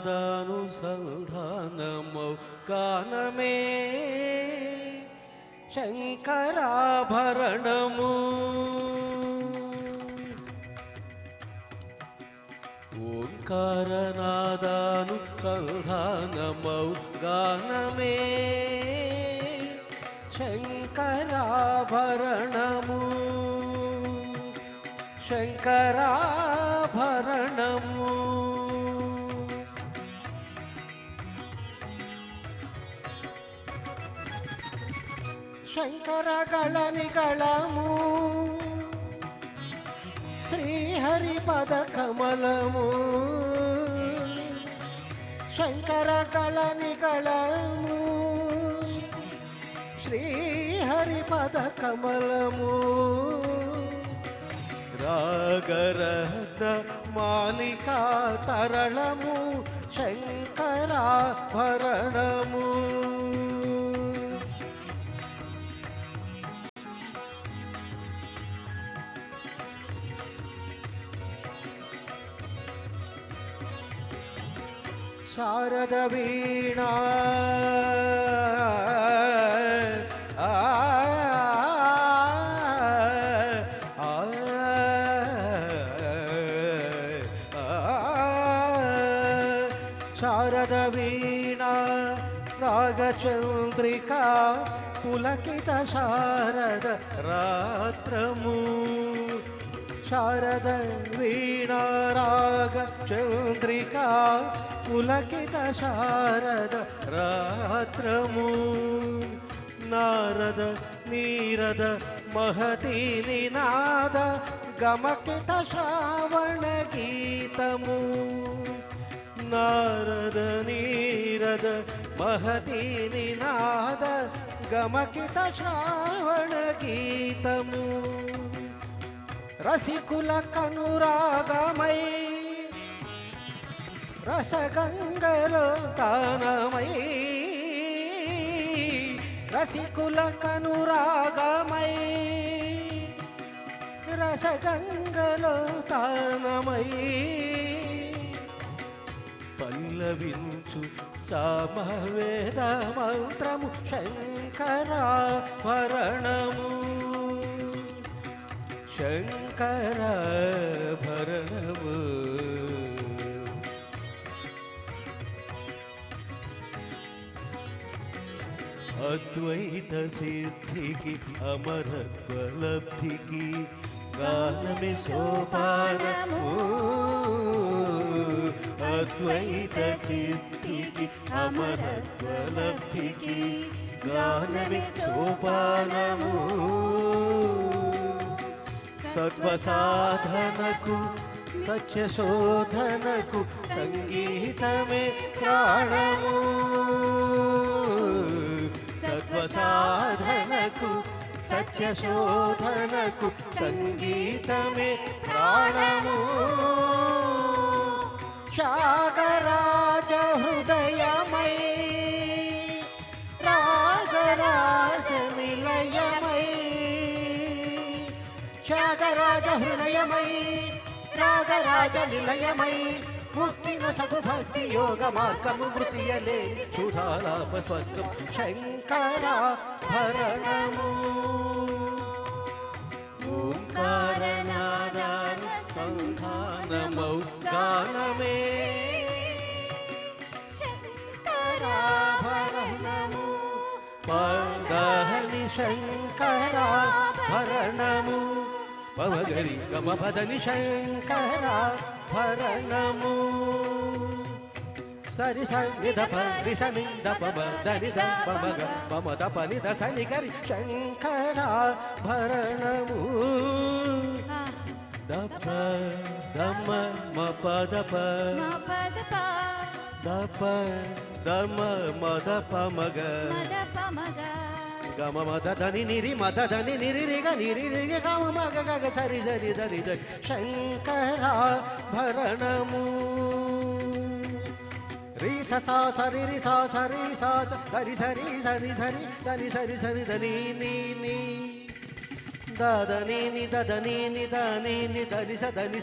శంకరనాదానుసంధానమౌ గానమే శంకరాభరణము. ఓంకారనాదానుసంధానమౌ గానమే శంకరాభరణము. శంకరాభరణము. శంకరగళనిగళము శ్రీహరి పదకమలము. శంకరగళనిగళము శ్రీహరి పదకమలము. రాగరహత మాలికా తరళము శంకరాభరణము. శారద వీణా శారద వీణా రాగచంద్రికా పులకిత శారద రాత్రము. శారద వీణా రాగ చంద్రికా పులకిత శారద రాత్రము. నారద నీరద మహతి నినాద గమకిత శ్రావణ గీతము. నారద నీరద మహతి నినాద గమకిత శ్రావణ గీతము. రసికుల కనురాగమై రసగంగలో తానమై. రసికుల కనురాగమై రసగంగలో తానమై. పల్లవించు సామవేద మంత్రము శంకరాభరణము. శంకరాభరణము. అద్వైత సిద్ధికి అమరత్వ లబ్ధికి గానమే సోపానము. అద్వైత సిద్ధికి అమరత్వ లబ్ధికి గానమే సోపానము. సత్వసాధనకు సత్యశోధనకు సంగీతమే ప్రాణము. సత్వసాధనకు సత్యశోధనకు సంగీతమే ప్రాణము. త్యాగరాజ హృదయమై రాగరాజ నిలయమై. త్యాగరాజ హృదయమై రాగరాజ నిలయమై. ముక్తిన సగు భక్తి యోగ మార్గము మృతియలే సుధాలాప స్వర్గం శంకరాభరణము. ఓంకారనాదానుసంధానమౌ గానమే శంకరాభరణము. పదహని శంకరాభరణము. పవగరి గమ పదని శంకరాభరణము. సరి సని దప రిసని దప దని దప మగ పమ దప ని ద సని గరి శంకరాభరణము. దప దమ మ పదప దప దమ మద పమగ గమ మద దని నిరి మద దని నిరి రిగ నిరి రిగ గమ మగ గగ సరి సరి దని ద శంకరాభరణము. రి స సా సరి రి సా సరి సా సరి సరి సరి సరి దని సరి సరి దని ని ని దని ని దని ని దని ని దని స దని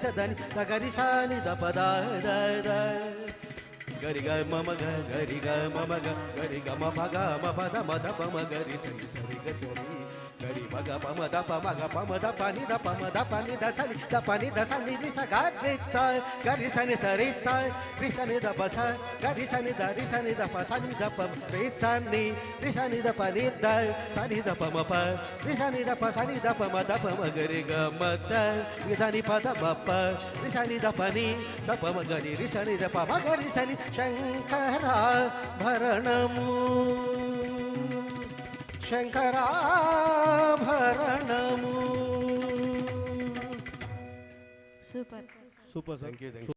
ద గరి సా ని ద ప ద ద ద గ గరి గ మమ గ గరి గ మమ గ గరి గ మ ప గ మ ప ద మ ద ప మ గరి సరి సరి గ సరి గరి మ గ ప మ ద ప మ గ ప మ ద ప ని ద ప మ ద ప ని ద సని ద ప ని ద సని ని స గ రి స గరి సని సరి స రి సని ద ప స గరి సని ద రి సని ద ప సని ద ప రి సని రి సని ద ప ని ద సని ద ప మ ప రి సని ద ప సని ద ప మ ద ప మ గరి గ మ ద రి సని ప ద మ ప రి సని ద ప ని ద ప మ గరి రి సని ద ప మ గరి సని శంకరాభరణము శంకరాభరణము సూపర్. Super thank you